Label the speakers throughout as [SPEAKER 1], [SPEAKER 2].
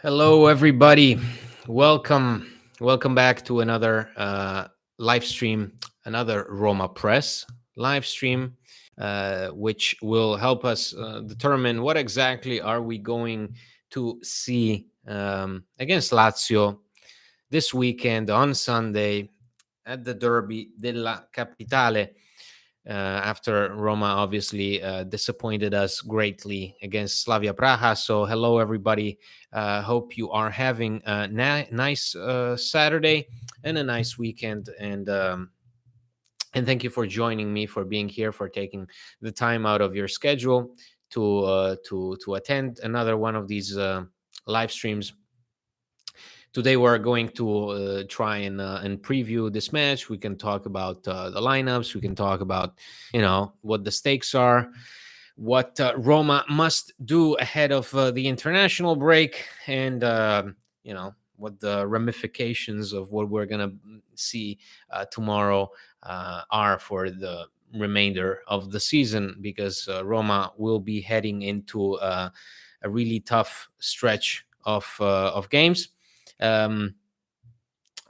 [SPEAKER 1] Hello, everybody. Welcome back to another live stream, another Roma Press live stream, which will help us determine what exactly are we going to see against Lazio this weekend on Sunday at the Derby della Capitale. After Roma obviously disappointed us greatly against Slavia Praha. So, hello, everybody. Hope you are having a nice Saturday and a nice weekend. And thank you for joining me, for being here, for taking the time out of your schedule to attend another one of these live streams. Today we're going to try and preview this match. We can talk about the lineups. We can talk about what the stakes are, what Roma must do ahead of the international break, and what the ramifications of what we're gonna see tomorrow are for the remainder of the season, because Roma will be heading into a really tough stretch of games. um,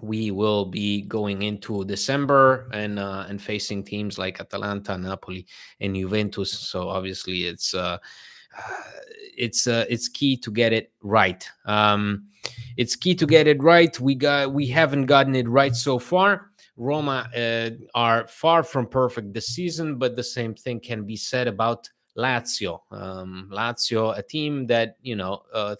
[SPEAKER 1] we will be going into December and facing teams like Atalanta, Napoli, and Juventus. So obviously, it's key to get it right. It's key to get it right. We haven't gotten it right so far. Roma are far from perfect this season, but the same thing can be said about Lazio. Lazio, a team that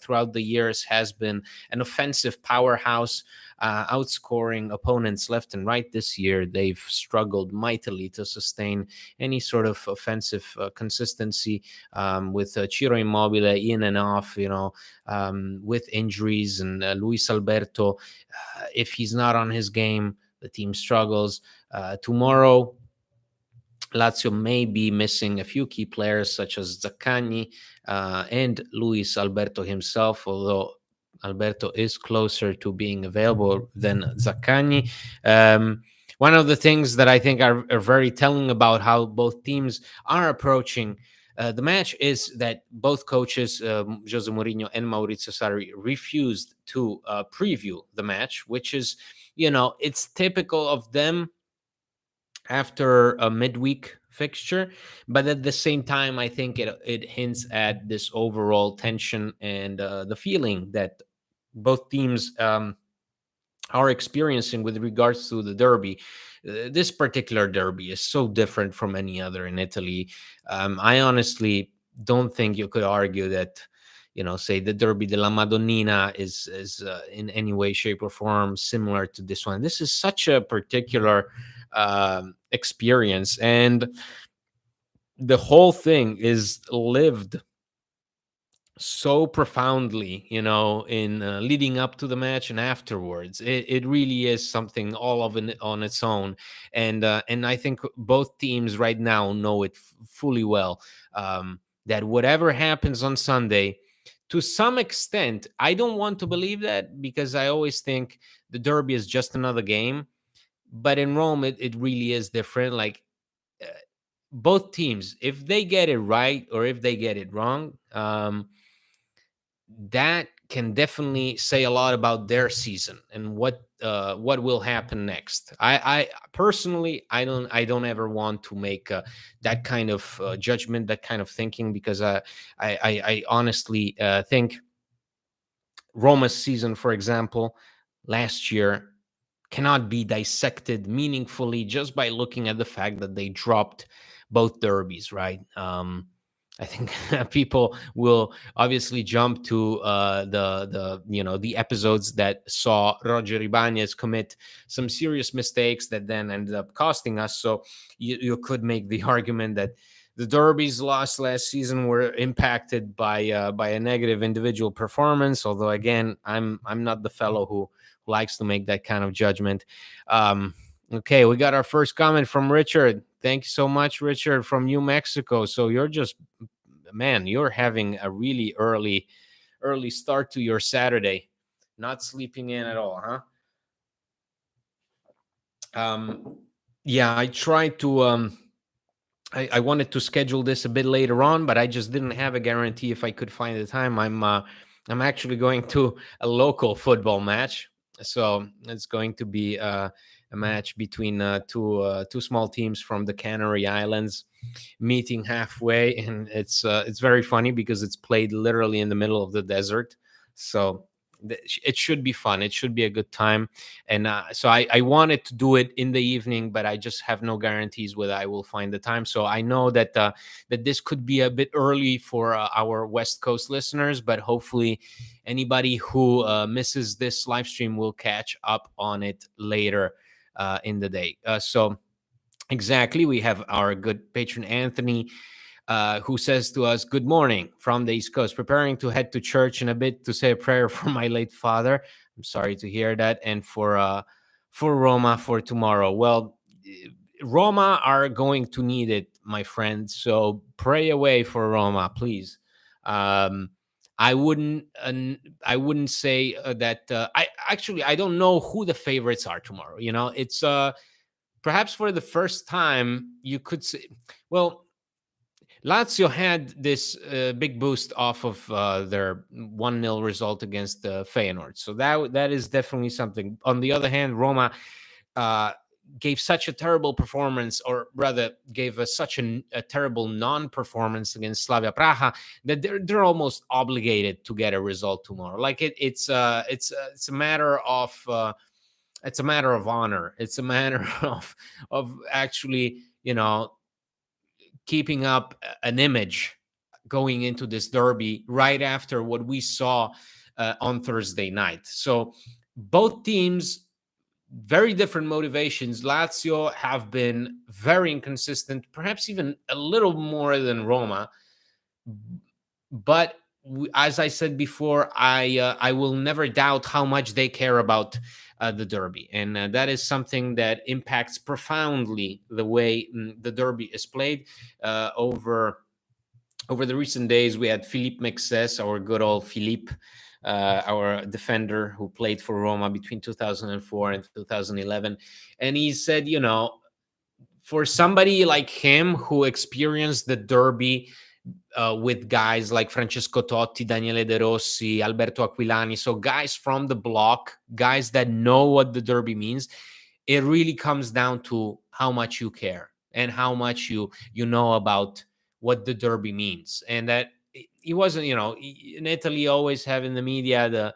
[SPEAKER 1] throughout the years has been an offensive powerhouse, outscoring opponents left and right. This year, they've struggled mightily to sustain any sort of offensive consistency, with Ciro Immobile in and off, with injuries, and Luis Alberto, if he's not on his game, the team struggles. Tomorrow, Lazio may be missing a few key players such as Zaccagni and Luis Alberto himself, although Alberto is closer to being available than Zaccagni. One of the things that I think are very telling about how both teams are approaching the match is that both coaches, Jose Mourinho and Maurizio Sarri, refused to preview the match, which is, it's typical of them after a midweek fixture, but at the same time, I think it hints at this overall tension and the feeling that both teams are experiencing with regards to the derby. This particular derby is so different from any other in Italy. I honestly don't think you could argue that, say the Derby della Madonnina is in any way, shape, or form similar to this one. This is such a particular experience, and the whole thing is lived so profoundly, in leading up to the match and afterwards. It really is something all of it on its own, and I think both teams right now know it fully well, that whatever happens on Sunday, to some extent, I don't want to believe that, because I always think the derby is just another game, but in Rome, it really is different. Like, uh, both teams, if they get it right or if they get it wrong, that can definitely say a lot about their season and what will happen next. I personally, I don't ever want to make that kind of judgment, that kind of thinking, because I honestly think Roma's season, for example, last year, cannot be dissected meaningfully just by looking at the fact that they dropped both derbies, right? I think people will obviously jump to the episodes that saw Roger Ibanez commit some serious mistakes that then ended up costing us. So you could make the argument that the derbies lost last season were impacted by a negative individual performance. Although, again, I'm not the fellow who likes to make that kind of judgment. Okay, we got our first comment from Richard. Thank you so much, Richard, from New Mexico. So you're having a really early start to your Saturday. Not sleeping in at all, huh? Yeah, I tried to I wanted to schedule this a bit later on, but I just didn't have a guarantee if I could find the time. I'm actually going to a local football match. So it's going to be a match between two small teams from the Canary Islands meeting halfway, and it's very funny because it's played literally in the middle of the desert. So it should be fun. It should be a good time. And so I wanted to do it in the evening, but I just have no guarantees whether I will find the time. So I know that this could be a bit early for our West Coast listeners, but hopefully anybody who misses this live stream will catch up on it later in the day. So exactly, we have our good patron Anthony, who says to us, "Good morning from the East Coast. Preparing to head to church in a bit to say a prayer for my late father. I'm sorry to hear that, and for Roma for tomorrow. Well, Roma are going to need it, my friend. So pray away for Roma, please. Um, I wouldn't. I wouldn't say that. I don't know who the favorites are tomorrow. You know, it's perhaps for the first time you could say, well, Lazio had this big boost off of their 1-0 result against Feyenoord. So that is definitely something. On the other hand, Roma uh, gave such a terrible performance, or rather gave such a terrible non-performance against Slavia Praha, that they're almost obligated to get a result tomorrow. Like it's a matter of it's a matter of honor. It's a matter of actually, keeping up an image going into this derby right after what we saw on Thursday night. So both teams, very different motivations. Lazio have been very inconsistent, perhaps even a little more than Roma. But as I said before, I will never doubt how much they care about the derby, and that is something that impacts profoundly the way the derby is played. Over the recent days, we had Philippe Mexes, our good old Philippe, our defender who played for Roma between 2004 and 2011, and he said, for somebody like him who experienced the derby with guys like Francesco Totti, Daniele De Rossi, Alberto Aquilani. So guys from the block, guys that know what the derby means. It really comes down to how much you care and how much you know about what the derby means. And that he wasn't, in Italy, always have in the media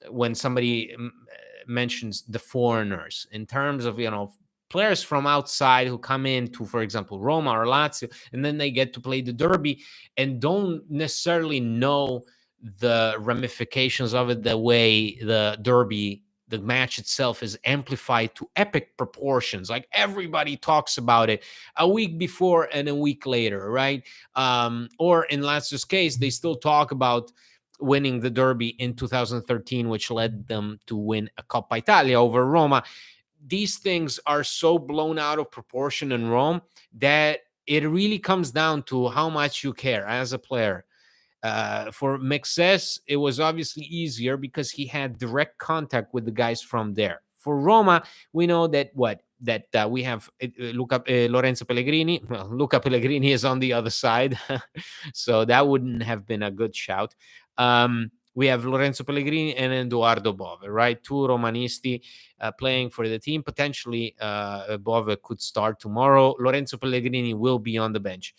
[SPEAKER 1] when somebody mentions the foreigners in terms of players from outside who come into, for example, Roma or Lazio, and then they get to play the derby and don't necessarily know the ramifications of it, the way the match itself is amplified to epic proportions. Like everybody talks about it a week before and a week later, right? Or in Lazio's case, they still talk about winning the derby in 2013, which led them to win a Coppa Italia over Roma. These things are so blown out of proportion in Rome that it really comes down to how much you care as a player. For Mexes, it was obviously easier because he had direct contact with the guys from there. For Roma, we know that we have Lorenzo Pellegrini. Well, Luca Pellegrini is on the other side, so that wouldn't have been a good shout. We have Lorenzo Pellegrini and Edoardo Bove, right? Two Romanisti playing for the team. Potentially, Bove could start tomorrow. Lorenzo Pellegrini will be on the bench.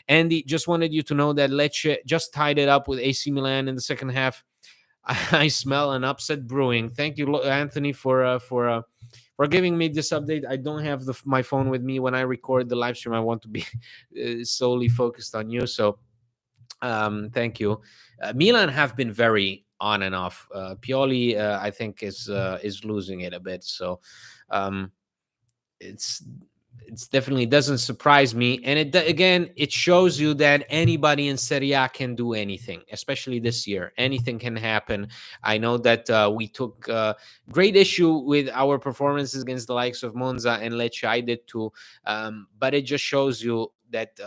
[SPEAKER 1] Andy, just wanted you to know that Lecce just tied it up with AC Milan in the second half. I smell an upset brewing. Thank you, Anthony, for giving me this update. I don't have my phone with me when I record the live stream. I want to be solely focused on you. So thank you. Milan have been very on and off. Pioli, I think, is losing it a bit. So um, it's definitely doesn't surprise me, and it shows you that anybody in Serie A can do anything, especially this year. Anything can happen. I know that we took great issue with our performances against the likes of Monza and Lecce. I did too, but it just shows you that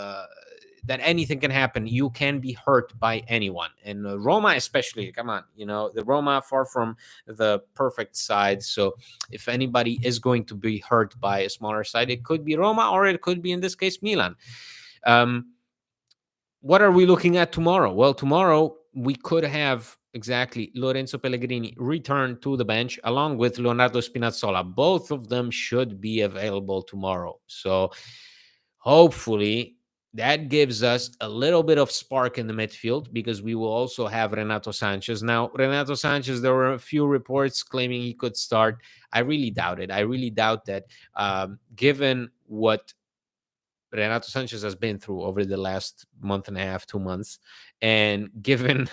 [SPEAKER 1] anything can happen. You can be hurt by anyone, and Roma especially. Come on, the Roma far from the perfect side. So if anybody is going to be hurt by a smaller side, it could be Roma, or it could be, in this case, Milan. What are we looking at tomorrow? Well, tomorrow we could have exactly. Lorenzo Pellegrini returned to the bench along with Leonardo Spinazzola. Both of them should be available tomorrow. So hopefully that gives us a little bit of spark in the midfield, because we will also have Renato Sanchez. Now, Renato Sanchez, there were a few reports claiming he could start. I really doubt it. I really doubt that, given what Renato Sanchez has been through over the last month and a half, 2 months, and given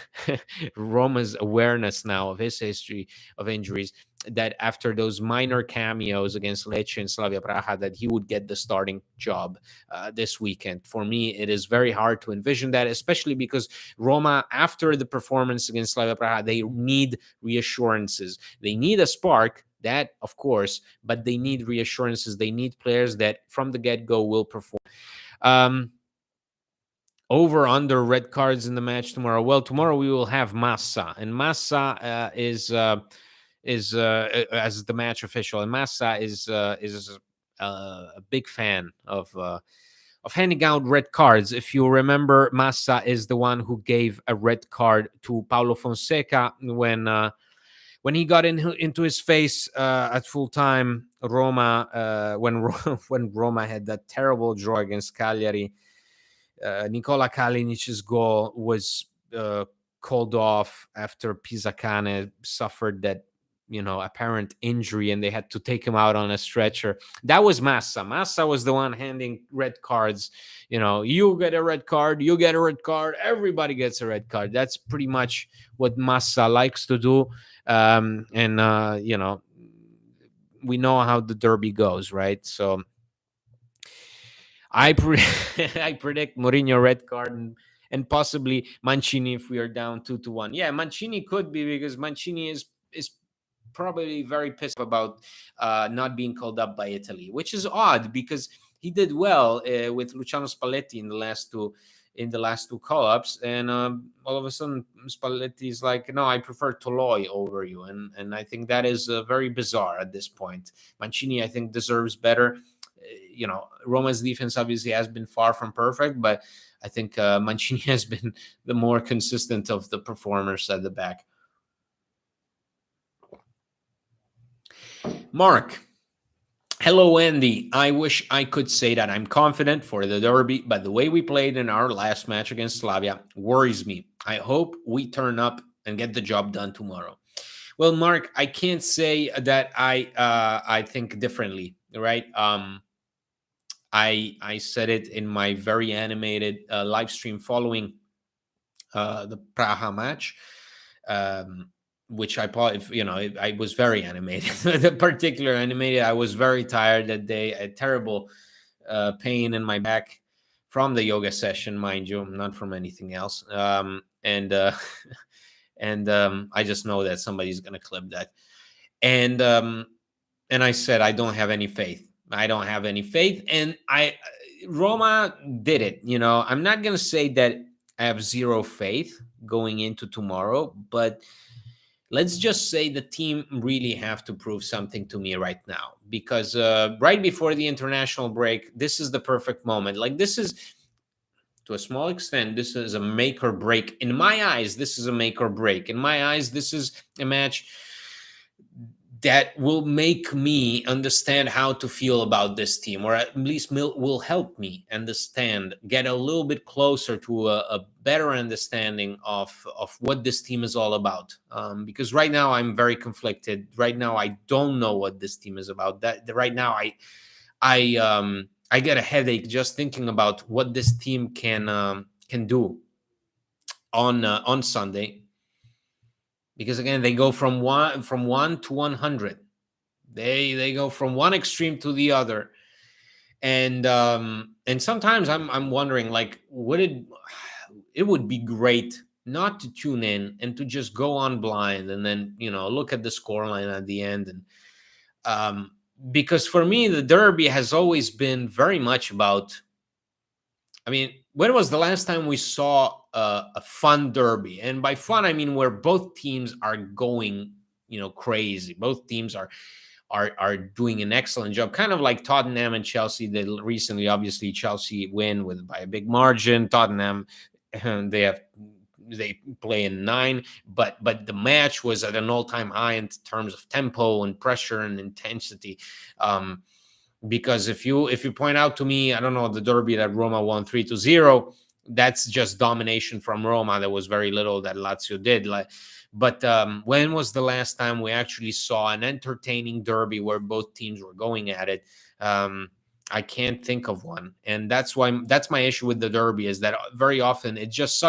[SPEAKER 1] Roma's awareness now of his history of injuries, that after those minor cameos against Lecce and Slavia Praha, that he would get the starting job this weekend. For me, it is very hard to envision that, especially because Roma, after the performance against Slavia Praha, they need reassurances. They need a spark, that of course, but they need reassurances. They need players that from the get-go will perform. um Over under red cards in the match tomorrow. Well, tomorrow we will have Massa, and Massa is as the match official, and Massa is a big fan of handing out red cards. If you remember, Massa is the one who gave a red card to Paulo Fonseca when he got into his face at full time. Roma, when Roma had that terrible draw against Cagliari. Nicola Kalinic's goal was called off after Pisacane suffered that apparent injury, and they had to take him out on a stretcher. That was Massa. Massa was the one handing red cards. You get a red card, you get a red card, everybody gets a red card. That's pretty much what Massa likes to do. And we know how the derby goes, right? So I predict Mourinho red card, and possibly Mancini if we are down 2-1. Yeah, Mancini could be, because Mancini is probably very pissed about not being called up by Italy, which is odd because he did well with Luciano Spalletti in the last two call-ups, and all of a sudden Spalletti is like, no, I prefer Toloi over you, and I think that is very bizarre at this point. Mancini, I think, deserves better. Roma's defense obviously has been far from perfect, but I think Mancini has been the more consistent of the performers at the back. Mark, hello, Andy. I wish I could say that I'm confident for the derby, but the way we played in our last match against Slavia worries me. I hope we turn up and get the job done tomorrow. Well, Mark, I can't say that I think differently, right? I said it in my very animated live stream following the Praha match, which I was very animated. The particular animated, I was very tired that day. A terrible pain in my back from the yoga session, mind you, not from anything else. And I just know that somebody's gonna clip that. And I said I don't have any faith. I don't have any faith. And Roma did it. I'm not going to say that I have zero faith going into tomorrow, but let's just say the team really have to prove something to me right now, because right before the international break, this is the perfect moment. Like, this is, to a small extent, this is a make or break. In my eyes, this is a make or break. In my eyes, this is a match that will make me understand how to feel about this team, or at least will help me understand, get a little bit closer to a better understanding of what this team is all about. Because right now I'm very conflicted. Right now I don't know what this team is about. Right now I get a headache just thinking about what this team can do on Sunday. Because again, they go from 1 to 100. They go from one extreme to the other, and sometimes I'm wondering, like, it would be great not to tune in and to just go on blind and then look at the scoreline at the end. And because for me, the derby has always been very much about. I mean, when was the last time we saw a fun derby? And by fun, I mean where both teams are going, crazy. Both teams are doing an excellent job, kind of like Tottenham and Chelsea did recently. Obviously, Chelsea win by a big margin. Tottenham, they have they play in 9, but the match was at an all-time high in terms of tempo and pressure and intensity. Because if you point out to me, I don't know, the derby that Roma won 3-0, that's just domination from Roma. There was very little that Lazio did. But when was the last time we actually saw an entertaining derby where both teams were going at it? I can't think of one, and that's my issue with the derby, is that very often it's just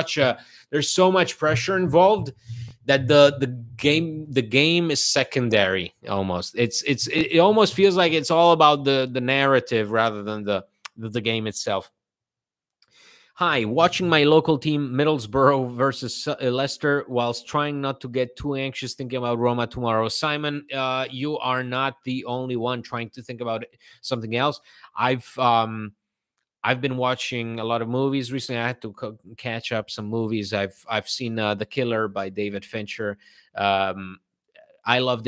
[SPEAKER 1] there's so much pressure involved that the game is secondary almost. It almost feels like it's all about the narrative rather than the game itself. Hi, watching my local team Middlesbrough versus Leicester whilst trying not to get too anxious thinking about Roma tomorrow. Simon, you are not the only one trying to think about something else. I've been watching a lot of movies recently. I had to catch up some movies. I've seen The Killer by David Fincher. Um, I love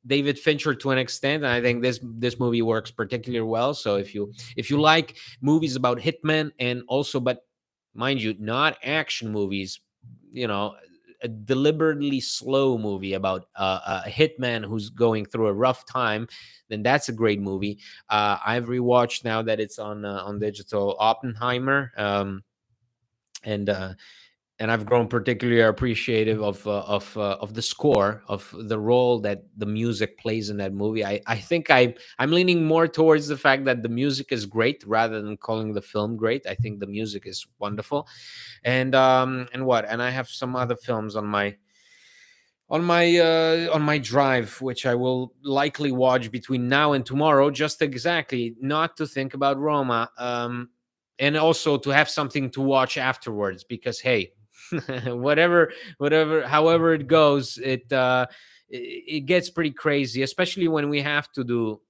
[SPEAKER 1] David Fincher to an extent, and I think this movie works particularly well. So if you like movies about hitmen, and also, but mind you, not action movies, you know, a deliberately slow movie about a hitman who's going through a rough time, then that's a great movie. I've rewatched, now that it's on digital, Oppenheimer, and I've grown particularly appreciative of the score, of the role that the music plays in that movie. I think I'm leaning more towards the fact that the music is great rather than calling the film great. I think the music is wonderful, and I have some other films on my drive, which I will likely watch between now and tomorrow, just exactly not to think about Roma, and also to have something to watch afterwards. Because hey, however it goes, it gets pretty crazy, especially when we have to do.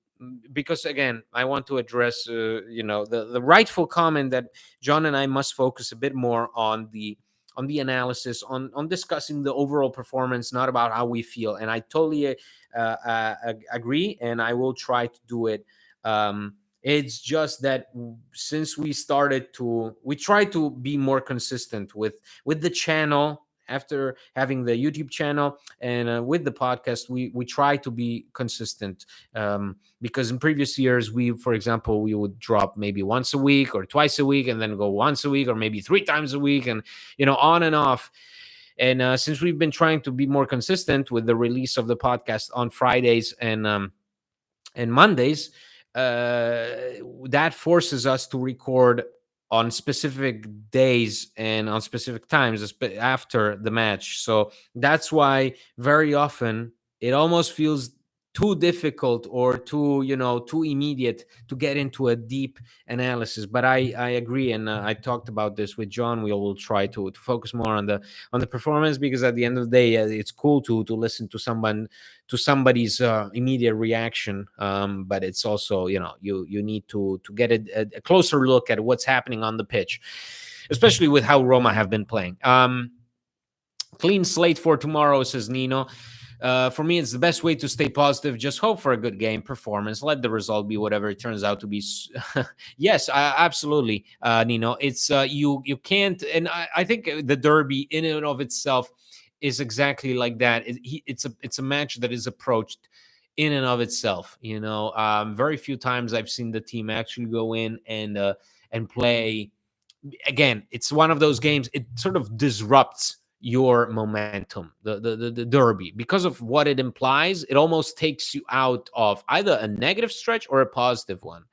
[SPEAKER 1] Because again, I want to address, the rightful comment that John and I must focus a bit more on the analysis, on discussing the overall performance, not about how we feel. And I totally agree, and I will try to do it. It's just that since we try to be more consistent with the channel after having the YouTube channel, and with the podcast, we try to be consistent, because in previous years, for example, we would drop maybe once a week or twice a week, and then go once a week or maybe 3 times a week, and on and off. And since we've been trying to be more consistent with the release of the podcast on Fridays and Mondays, that forces us to record on specific days and on specific times after the match. So that's why very often it almost feels too difficult, or too immediate to get into a deep analysis. But I agree, and I talked about this with John. We will try to focus more on the performance, because at the end of the day, it's cool to listen to somebody's immediate reaction, but it's also, you need to get a closer look at what's happening on the pitch, especially with how Roma have been playing. Clean slate for tomorrow, says Nino. For me, it's the best way to stay positive. Just hope for a good game performance. Let the result be whatever it turns out to be. Yes, absolutely, Nino. It's you can't, and I think the derby in and of itself is exactly like that. It's a match that is approached in and of itself. Very few times I've seen the team actually go in and play. Again, it's one of those games. It sort of disrupts your momentum, the derby, because of what it implies. It almost takes you out of either a negative stretch or a positive one.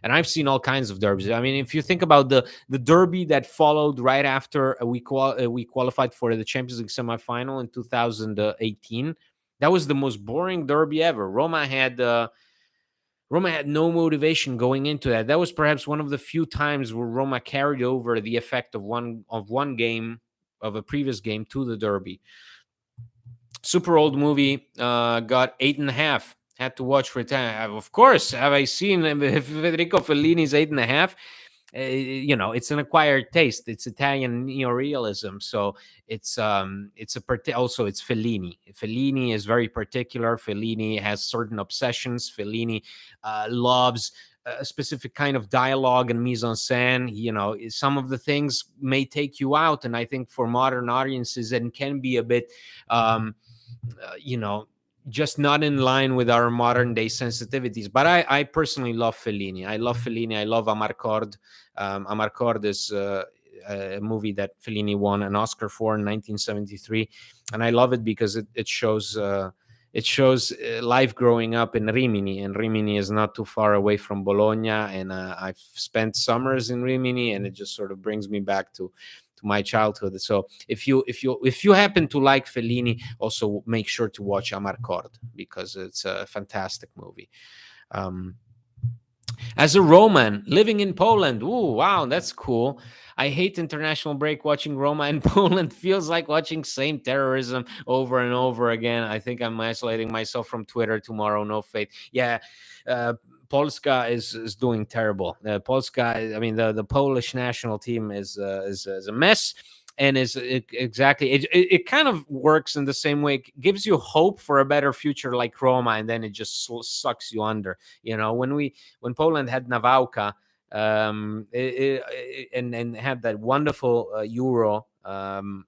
[SPEAKER 1] And I've seen all kinds of derbies. I mean, if you think about the derby that followed right after we qualified for the Champions League semifinal in 2018, that was the most boring derby ever. Roma had no motivation going into that. That was perhaps one of the few times where Roma carried over the effect of one game, of a previous game, to the derby. Super old movie, got 8.5. Had to watch for 10. Of course, have I seen Federico Fellini's 8.5? It's an acquired taste. It's Italian neorealism, so also it's Fellini. Fellini is very particular. Fellini has certain obsessions. Fellini loves a specific kind of dialogue and mise en scène. Some of the things may take you out, and I think for modern audiences, it can be a bit, um, you know, just not in line with our modern day sensitivities. But I personally love Fellini. I love Fellini. I love Amarcord. Amarcord is a movie that Fellini won an Oscar for in 1973, and I love it because it shows. Life growing up in Rimini, and Rimini is not too far away from Bologna. And I've spent summers in Rimini, and it just sort of brings me back to my childhood. So if you happen to like Fellini, also make sure to watch Amarcord, because it's a fantastic movie. Um, as a Roman living in Poland, ooh, wow, that's cool. I hate international break. Watching Roma in Poland feels like watching same terrorism over and over again. I think I'm isolating myself from Twitter tomorrow. No faith. Yeah, Polska is doing terrible. Polska, I mean, the Polish national team is a mess. And exactly, it kind of works in the same way. It gives you hope for a better future like Roma, and then it just sucks you under. When Poland had Nawałka, and had that wonderful Euro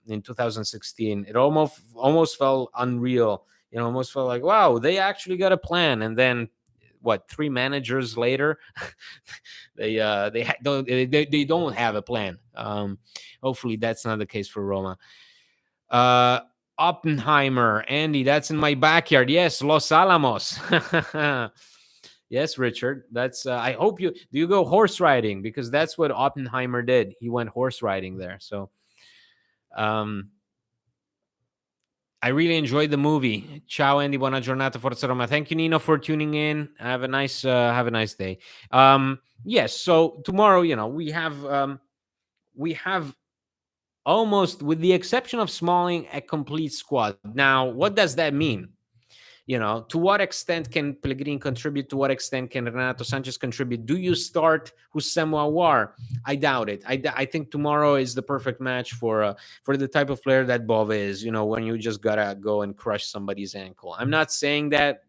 [SPEAKER 1] in 2016, it almost felt unreal. Almost felt like, wow, they actually got a plan. And then what, 3 managers later, they don't have a plan. Hopefully that's not the case for Roma. Oppenheimer, Andy, that's in my backyard. Yes, Los Alamos. Yes, Richard. That's. I hope you do. You go horse riding, because that's what Oppenheimer did. He went horse riding there. So, I really enjoyed the movie. Ciao, Andy. Buona giornata, Forza Roma. Thank you, Nino, for tuning in. Have a nice day. Yes. So tomorrow, we have almost, with the exception of Smalling, a complete squad. Now, what does that mean? To what extent can Pellegrini contribute? To what extent can Renato Sanchez contribute? Do you start Houssem Aouar? I doubt it. I think tomorrow is the perfect match for the type of player that Bove is. When you just gotta go and crush somebody's ankle. I'm not saying that.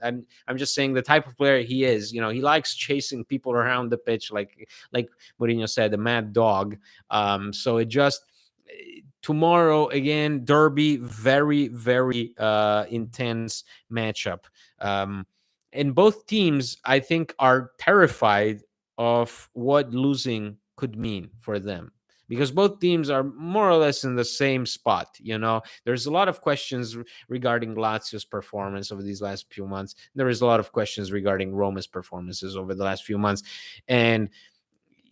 [SPEAKER 1] I'm just saying the type of player he is. He likes chasing people around the pitch, like Mourinho said, a mad dog. So it just tomorrow again, derby, very, very intense matchup. And both teams, I think, are terrified of what losing could mean for them, because both teams are more or less in the same spot. There's a lot of questions regarding Lazio's performance over these last few months. There is a lot of questions regarding Roma's performances over the last few months, and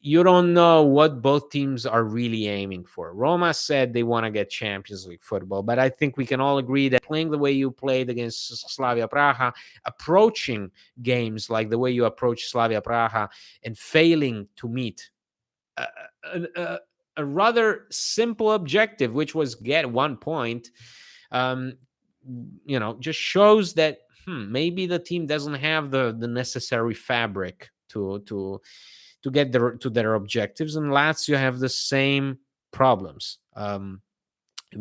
[SPEAKER 1] you don't know what both teams are really aiming for. Roma said they want to get Champions League football, but I think we can all agree that playing the way you played against Slavia Praha, approaching games like the way you approach Slavia Praha, and failing to meet a, a rather simple objective, which was get 1 point, just shows that maybe the team doesn't have the necessary fabric to get to their objectives, and Lazio have the same problems,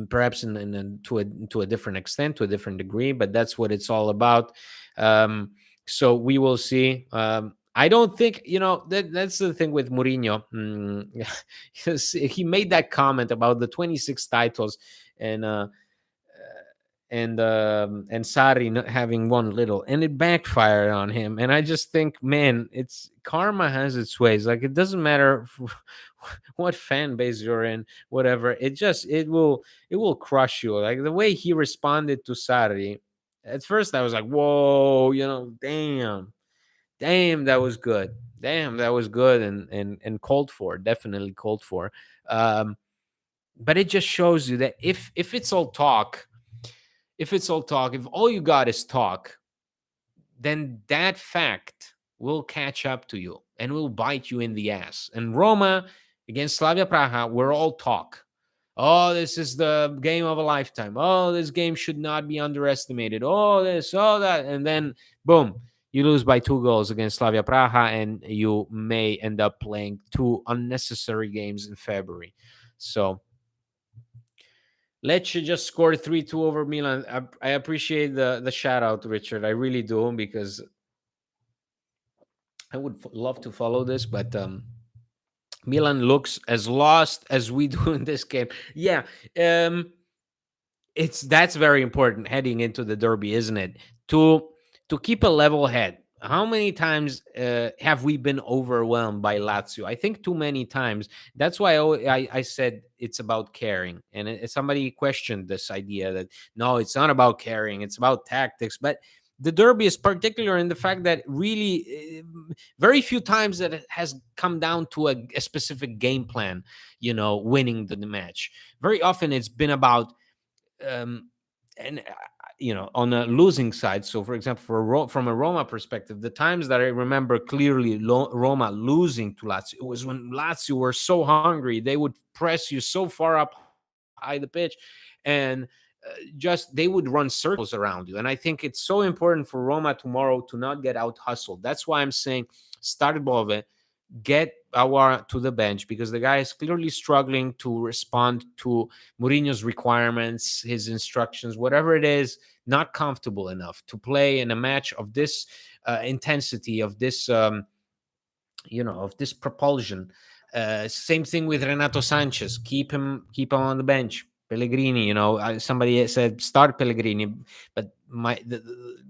[SPEAKER 1] perhaps to a different extent, to a different degree, but that's what it's all about. So we will see. I don't think that's the thing with Mourinho. He made that comment about the 26 titles, and and Sarri not having one little, and it backfired on him. And I just think, man, it's karma has its ways. Like, it doesn't matter what fan base you're in, whatever. It will crush you. Like the way he responded to Sarri. At first, I was like, whoa, damn, that was good. Damn, that was good, and called for, definitely called for. But it just shows you that if it's all talk, if all you got is talk, then that fact will catch up to you and will bite you in the ass. And Roma against Slavia Praha were all talk. Oh, this is the game of a lifetime. Oh, this game should not be underestimated. Oh, this, oh, that. And then, boom, you lose by 2 goals against Slavia Praha, and you may end up playing 2 unnecessary games in February. So, Lecce just scored 3-2 over Milan. I appreciate the shout out, Richard. I really do, because I would love to follow this, but Milan looks as lost as we do in this game. Yeah, um, it's that's very important heading into the derby, isn't it? To keep a level head. How many times have we been overwhelmed by Lazio? I think too many times. That's why I said it's about caring. And somebody questioned this idea that no, it's not about caring, it's about tactics. But the derby is particular in the fact that really very few times that it has come down to a specific game plan, winning the match. Very often it's been about um, and on a losing side. So, for example, from a Roma perspective, the times that I remember clearly Roma losing to Lazio, it was when Lazio were so hungry, they would press you so far up high the pitch, and just they would run circles around you. And I think it's so important for Roma tomorrow to not get out hustled. That's why I'm saying start Bove, get Awar to the bench, because the guy is clearly struggling to respond to Mourinho's requirements, his instructions, whatever it is, not comfortable enough to play in a match of this intensity, of this propulsion. Same thing with Renato Sanchez. Keep him on the bench. Pellegrini, somebody said start Pellegrini, but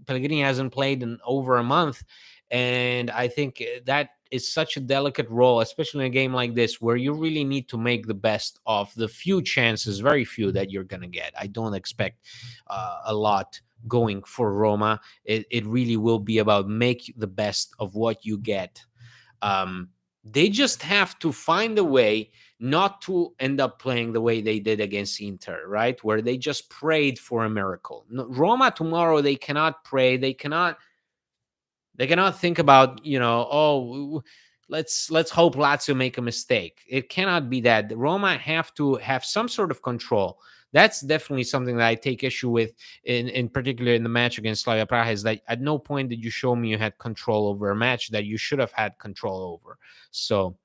[SPEAKER 1] Pellegrini hasn't played in over a month, and I think that is such a delicate role, especially in a game like this, where you really need to make the best of the few chances, very few, that you're gonna get. I don't expect a lot going for Roma. It really will be about make the best of what you get. um, they just have to find a way not to end up playing the way they did against Inter, right? Where they just prayed for a miracle. No, Roma tomorrow, they cannot pray. They cannot think about, oh, let's hope Lazio make a mistake. It cannot be that. Roma have to have some sort of control. That's definitely something that I take issue with, in particular in the match against Slavia Praha, is that at no point did you show me you had control over a match that you should have had control over. So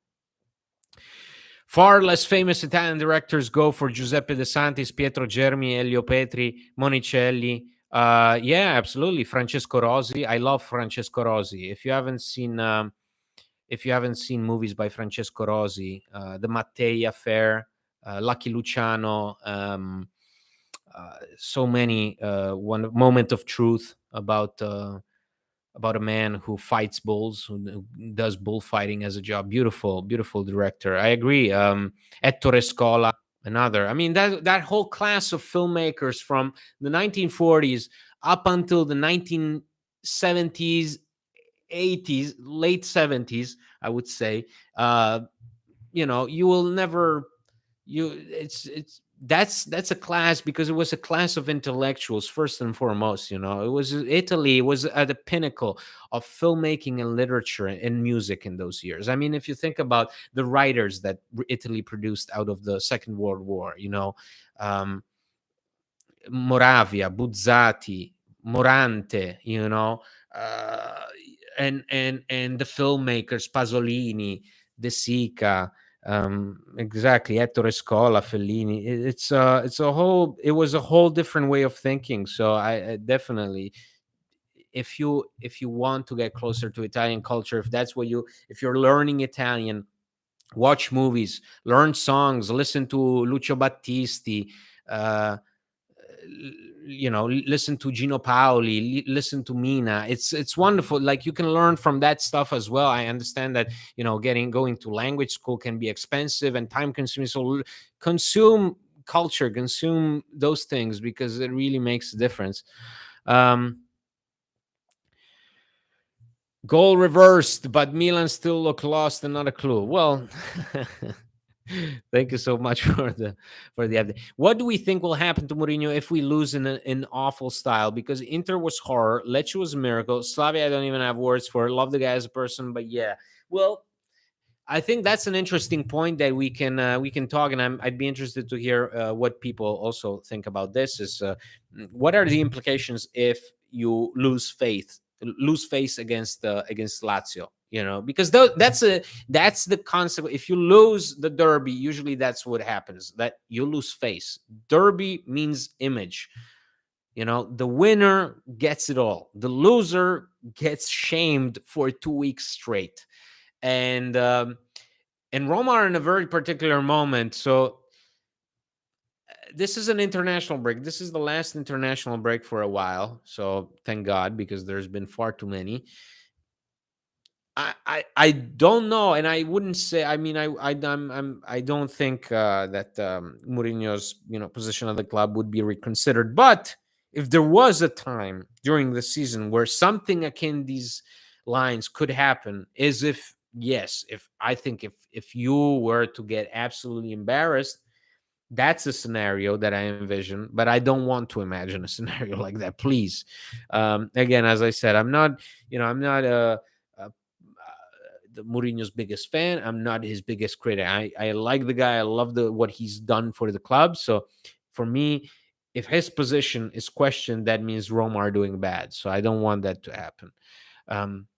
[SPEAKER 1] far less famous Italian directors go for Giuseppe De Santis, Pietro Germi, Elio Petri, Monicelli. Yeah, absolutely. Francesco Rosi. I love Francesco Rosi. If you haven't seen movies by Francesco Rosi, The Mattei Affair, Lucky Luciano, so many. One Moment of Truth, about a man who fights bulls, who does bullfighting as a job. Beautiful, beautiful director. I agree. Ettore Scola, another. I mean, that whole class of filmmakers from the 1940s up until the 1970s, 80s, late 70s, I would say. You will never it's that's a class, because it was a class of intellectuals first and foremost. It was Italy was at the pinnacle of filmmaking and literature and music in those years. I mean, if you think about the writers that Italy produced out of the Second World War, um, Moravia, Buzzati, Morante, uh, and the filmmakers Pasolini, De Sica, exactly, Ettore Scola, Fellini. It was a whole different way of thinking. So I definitely, if you want to get closer to Italian culture, if you're learning Italian, watch movies, learn songs, listen to Lucio Battisti, uh, listen to Gino Paoli, listen to Mina. It's wonderful. Like, you can learn from that stuff as well. I understand that going to language school can be expensive and time consuming. So consume culture, consume those things, because it really makes a difference. Um, Goal reversed, but Milan still look lost and not a clue. Well, thank you so much for the update. What do we think will happen to Mourinho if we lose in awful style? Because Inter was horror, Lecce was a miracle, Slavia I don't even have words for. Love the guy as a person, but yeah. Well, I think that's an interesting point that we can talk, and I'd be interested to hear what people also think about this. Is what are the implications if you lose face against Lazio? Because that's the concept. If you lose the derby, usually that's what happens. That you lose face. Derby means image. The winner gets it all. The loser gets shamed for 2 weeks straight. And Roma are in a very particular moment. So this is an international break. This is the last international break for a while. So thank God, because there's been far too many. I don't know, and I wouldn't say. I mean, I don't think that Mourinho's position at the club would be reconsidered. But if there was a time during the season where something akin these lines could happen, is if yes, if I think if you were to get absolutely embarrassed, that's a scenario that I envision. But I don't want to imagine a scenario like that. Please, again, as I said, I'm not a the Mourinho's biggest fan. I'm not his biggest critic. I like the guy. I love what he's done for the club. So for me, if his position is questioned, that means Roma are doing bad. So I don't want that to happen. Um,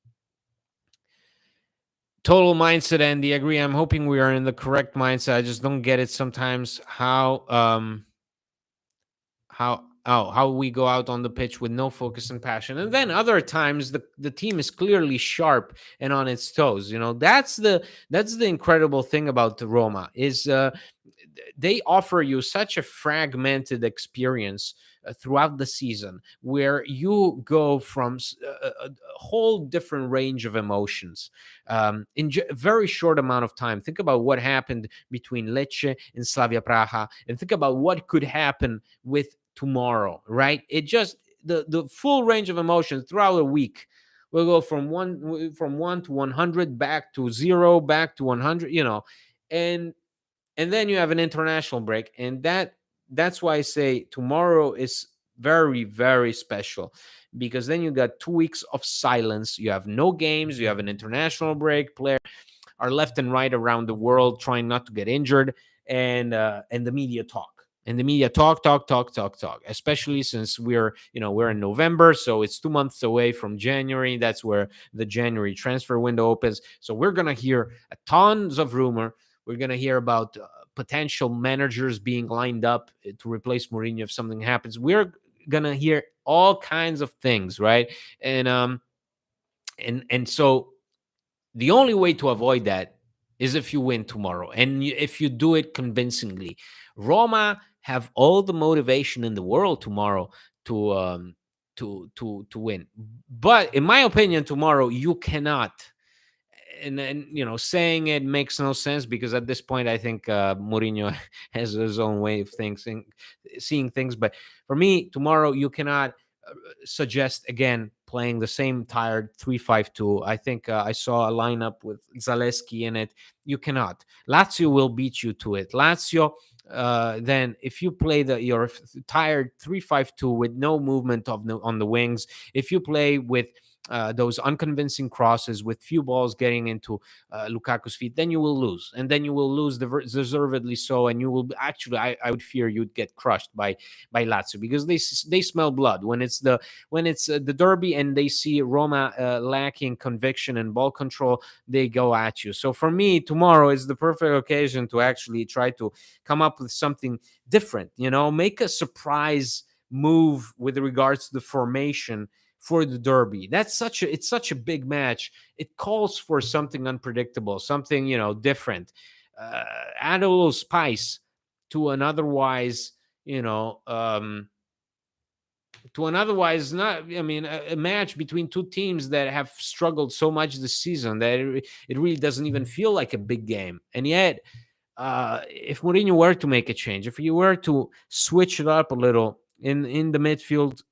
[SPEAKER 1] Total mindset, Andy. Agree. I'm hoping we are in the correct mindset. I just don't get it sometimes how we go out on the pitch with no focus and passion, and then other times the team is clearly sharp and on its toes. That's the incredible thing about the Roma is they offer you such a fragmented experience throughout the season, where you go from a whole different range of emotions in a very short amount of time. Think about what happened between Lecce and Slavia Praha, and think about what could happen with tomorrow, right? It just the full range of emotions throughout a week. We'll go from one to 100, back to zero, back to 100. And then you have an international break, and that's why I say tomorrow is very, very special, because then you got 2 weeks of silence. You have no games. You have an international break. Players are left and right around the world trying not to get injured, and the media talk. And the media talk, especially since we're in November, so it's 2 months away from January. That's where the January transfer window opens. So we're gonna hear tons of rumor. We're gonna hear about potential managers being lined up to replace Mourinho if something happens. We're gonna hear all kinds of things, right? And so the only way to avoid that is if you win tomorrow, and if you do it convincingly. Roma have all the motivation in the world tomorrow to win. But in my opinion, tomorrow you cannot. And saying it makes no sense, because at this point I think Mourinho has his own way of seeing things. But for me, tomorrow you cannot suggest again playing the same tired 3-5-2. I think I saw a lineup with Zalewski in it. You cannot. Lazio will beat you to it. Lazio, then if you play your tired 3-5-2 with no movement on the wings, if you play with those unconvincing crosses with few balls getting into Lukaku's feet, then you will lose, and then you will lose deservedly so. And you will actually, I would fear you'd get crushed by Lazio, because they smell blood when it's the derby, and they see Roma lacking conviction and ball control. They go at you. So for me, tomorrow is the perfect occasion to actually try to come up with something different. Make a surprise move with regards to the formation for the derby. It's such a big match. It calls for something unpredictable, something different. Add a little spice to an otherwise not. I mean, a match between two teams that have struggled so much this season that it really doesn't even feel like a big game. And yet, if Mourinho were to make a change, if he were to switch it up a little in the midfield,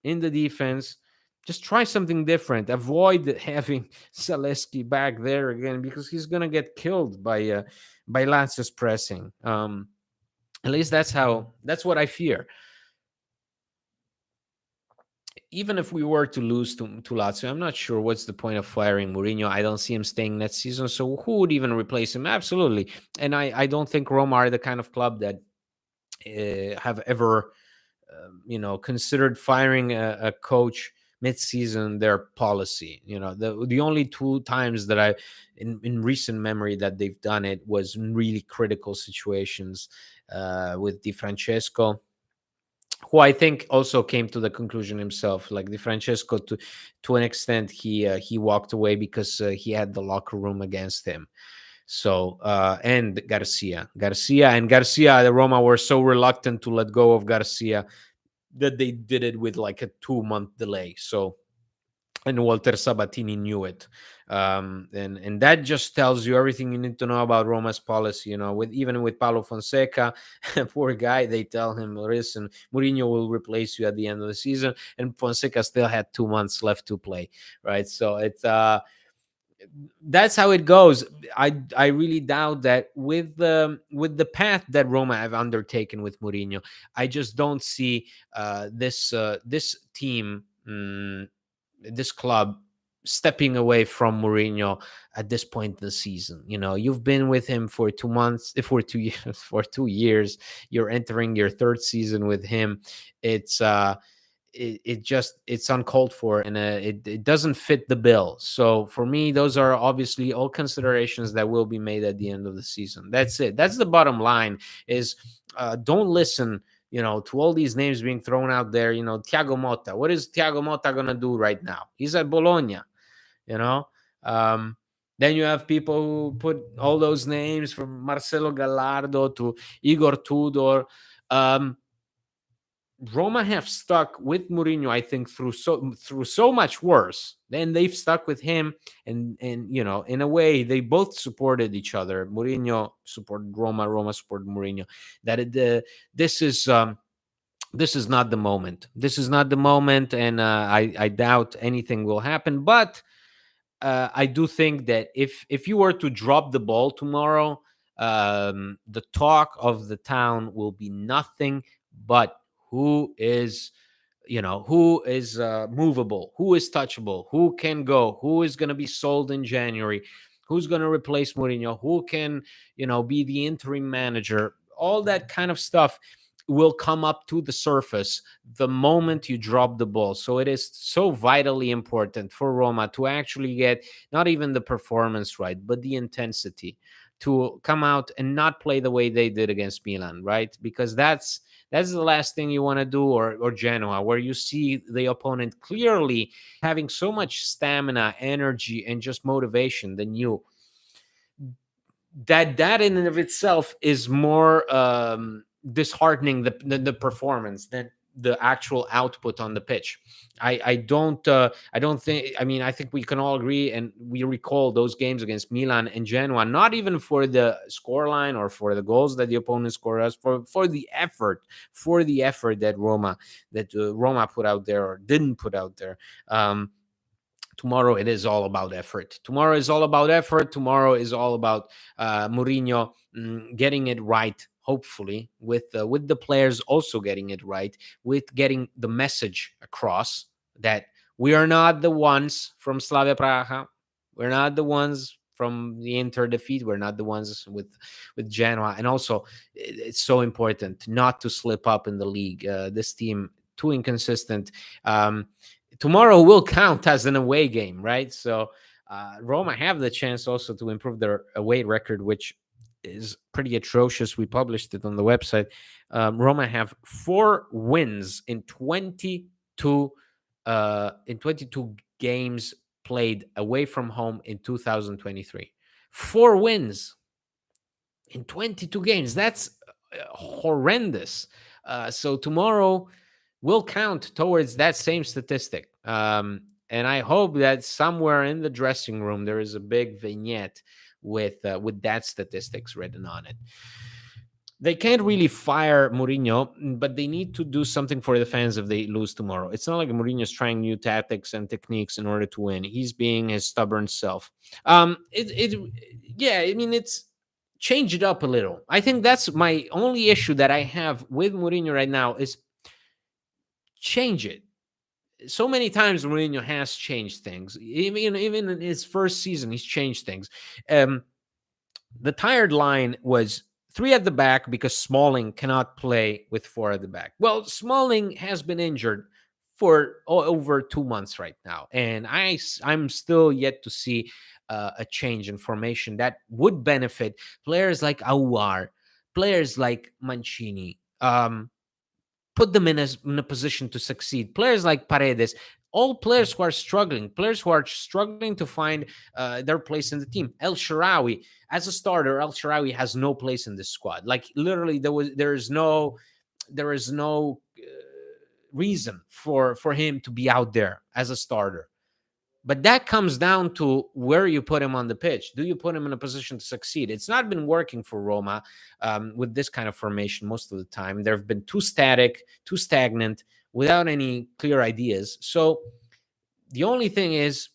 [SPEAKER 1] in the defense, just try something different. Avoid having Zalewski back there again, because he's gonna get killed by Lazio's pressing. At least that's what I fear. Even if we were to lose to Lazio, I'm not sure what's the point of firing Mourinho. I don't see him staying next season. So who would even replace him? Absolutely. And I don't think Roma are the kind of club that have ever considered firing a coach mid-season their policy. The only two times that in recent memory that they've done it was in really critical situations with Di Francesco, who I think also came to the conclusion himself. Like Di Francesco, to an extent, he walked away because he had the locker room against him. So and Garcia, the Roma were so reluctant to let go of Garcia that they did it with like a 2 month delay. So, and Walter Sabatini knew it. And that just tells you everything you need to know about Roma's policy. With even with Paulo Fonseca, poor guy, they tell him, listen, Mourinho will replace you at the end of the season, and Fonseca still had 2 months left to play, right? So it's that's how it goes. I really doubt that with the path that Roma have undertaken with Mourinho, I just don't see this team, this club, stepping away from Mourinho at this point in the season. You've been with him for 2 months, for 2 years, for 2 years. You're entering your third season with him. It's it's uncalled for, and it doesn't fit the bill. So for me, those are obviously all considerations that will be made at the end of the season. That's it. That's the bottom line. Is don't listen to all these names being thrown out there. Thiago Motta, what is Thiago Motta gonna do right now? He's at Bologna. you know um then you have people who put all those names, from Marcelo Gallardo to Igor Tudor. um Roma have stuck with Mourinho, I think, through so much worse. Then they've stuck with him, and in a way, they both supported each other. Mourinho supported Roma, Roma supported Mourinho. That this is not the moment. This is not the moment, and I doubt anything will happen. But I do think that if you were to drop the ball tomorrow, the talk of the town will be nothing but who is movable, who is touchable, who can go, who is going to be sold in January, who's going to replace Mourinho, who can be the interim manager. All that kind of stuff will come up to the surface the moment you drop the ball. So it is so vitally important for Roma to actually get not even the performance right, but the intensity, to come out and not play the way they did against Milan, right? Because that's the last thing you want to do, or Genoa, where you see the opponent clearly having so much stamina, energy, and just motivation than you. That in and of itself is more disheartening, the performance, than the actual output on the pitch. I don't think, I mean, I think we can all agree, and we recall those games against Milan and Genoa, not even for the scoreline or for the goals that the opponent scored us, for the effort that Roma put out there, or didn't put out there. Tomorrow it is all about effort. Tomorrow is all about effort. Tomorrow is all about Mourinho getting it right. Hopefully, with the players also getting it right, with getting the message across that we are not the ones from Slavia Praha. We're not the ones from the Inter defeat. We're not the ones with Genoa. And also, it's so important not to slip up in the league. This team too inconsistent. Tomorrow will count as an away game, right? So Roma have the chance also to improve their away record, which is pretty atrocious. We published it on the website. Roma have 4 wins in 22 games played away from home in 2023. 4 wins in 22 games. That's horrendous. So tomorrow will count towards that same statistic. And I hope that somewhere in the dressing room there is a big vignette with that statistics written on it. They can't really fire Mourinho, but they need to do something for the fans if they lose tomorrow. It's not like Mourinho's trying new tactics and techniques in order to win. He's being his stubborn self. Yeah, I mean, it's change it up a little. I think that's my only issue that I have with Mourinho right now is change it. So many times Mourinho has changed things. Even in his first season, he's changed things. The tired line was 3 at the back because Smalling cannot play with 4 at the back. Well, Smalling has been injured for over 2 months right now, and I'm still yet to see a change in formation that would benefit players like Aouar, players like Mancini. put them in a position to succeed. Players like Paredes, all players who are struggling, players who are struggling to find their place in the team. El Shaarawy, as a starter, El Shaarawy has no place in this squad. Like literally, there is no reason for him to be out there as a starter. But that comes down to where you put him on the pitch. Do you put him in a position to succeed? It's not been working for Roma with this kind of formation most of the time. They've been too static, too stagnant, without any clear ideas. So the only thing is,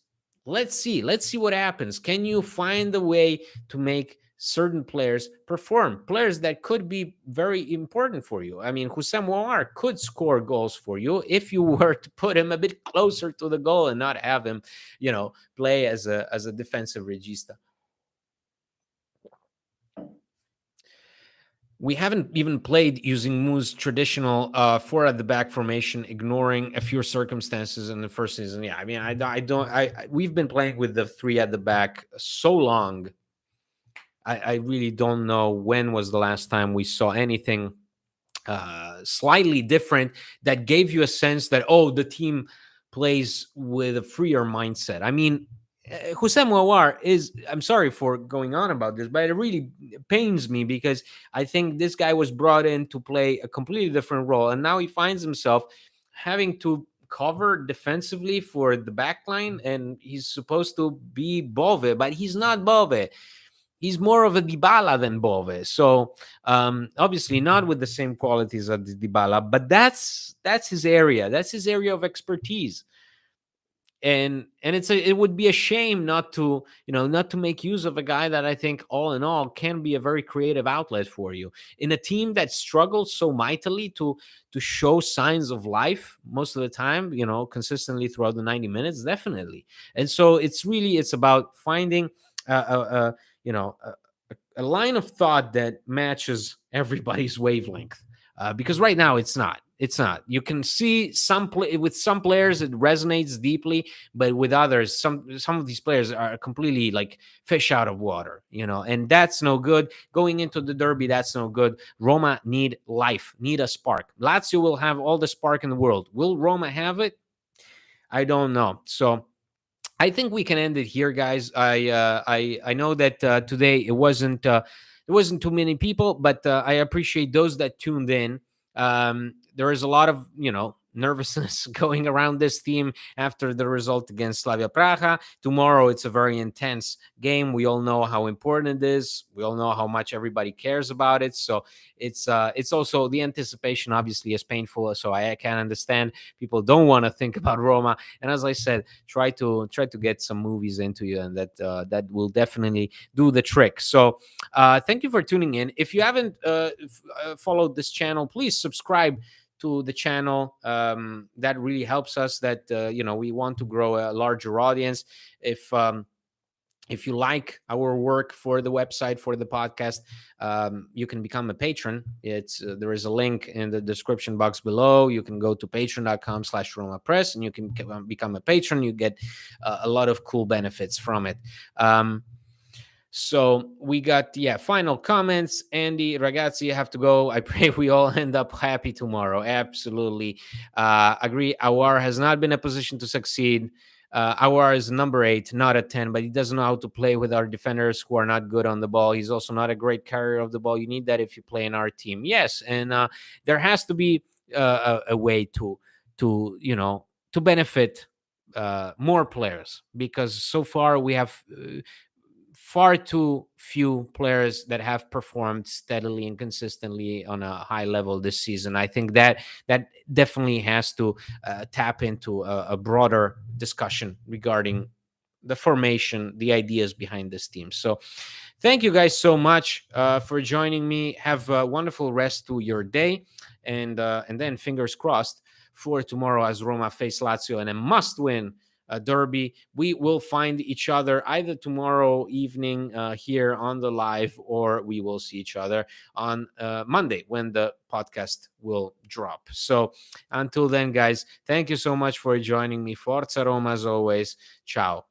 [SPEAKER 1] let's see what happens. Can you find a way to make certain players perform, players that could be very important for you? I mean, Hussein Mouar could score goals for you if you were to put him a bit closer to the goal and not have him, play as a defensive regista. We haven't even played using Moo's traditional four at the back formation, ignoring a few circumstances in the first season. Yeah, I mean, we've been playing with the three at the back so long. I really don't know when was the last time we saw anything slightly different that gave you a sense that, oh, the team plays with a freer mindset. I mean, Hussein Mouar is, I'm sorry for going on about this, but it really pains me because I think this guy was brought in to play a completely different role. And now he finds himself having to cover defensively for the back line. And he's supposed to be Bove, but he's not Bove. He's more of a Dybala than Bove. So obviously not with the same qualities as Dybala, but that's his area. That's his area of expertise. And it would be a shame not to not to make use of a guy that I think all in all can be a very creative outlet for you in a team that struggles so mightily to show signs of life most of the time, consistently throughout the 90 minutes, definitely. And so it's about finding a line of thought that matches everybody's wavelength, because right now it's not. You can see with some players it resonates deeply, but with others, some of these players are completely like fish out of water, and that's no good. Going into the derby, that's no good. Roma need life, need a spark. Lazio will have all the spark in the world. Will Roma have it? I don't know. So I think we can end it here, guys. I know that today it wasn't too many people, but I appreciate those that tuned in. There is a lot of nervousness going around this team after the result against Slavia Praha. Tomorrow it's a very intense game. We all know how important it is. We all know how much everybody cares about it. So it's also the anticipation obviously is painful. So I can understand people don't want to think about Roma. And as I said, try to get some movies into you, and that will definitely do the trick. So thank you for tuning in. If you haven't followed this channel, please subscribe to the channel. That really helps us. That we want to grow a larger audience. If you like our work for the website, for the podcast, you can become a patron. There is a link in the description box below. You can go to patreon.com/Roma Press and you can become a patron. You get a lot of cool benefits from it. So we got, final comments. Andy, ragazzi, you have to go. I pray we all end up happy tomorrow. Absolutely. Agree. Aouar has not been in a position to succeed. Aouar is number 8, not a 10, but he doesn't know how to play with our defenders who are not good on the ball. He's also not a great carrier of the ball. You need that if you play in our team. Yes. And there has to be a way to benefit more players, because so far we have far too few players that have performed steadily and consistently on a high level this season. I think that definitely has to tap into a broader discussion regarding the formation, the ideas behind this team. So thank you guys so much for joining me. Have a wonderful rest to your day, and then fingers crossed for tomorrow as Roma face Lazio in a must-win derby. We will find each other either tomorrow evening here on the live, or we will see each other on Monday when the podcast will drop. So until then, guys, thank you so much for joining me. Forza Roma as always. Ciao.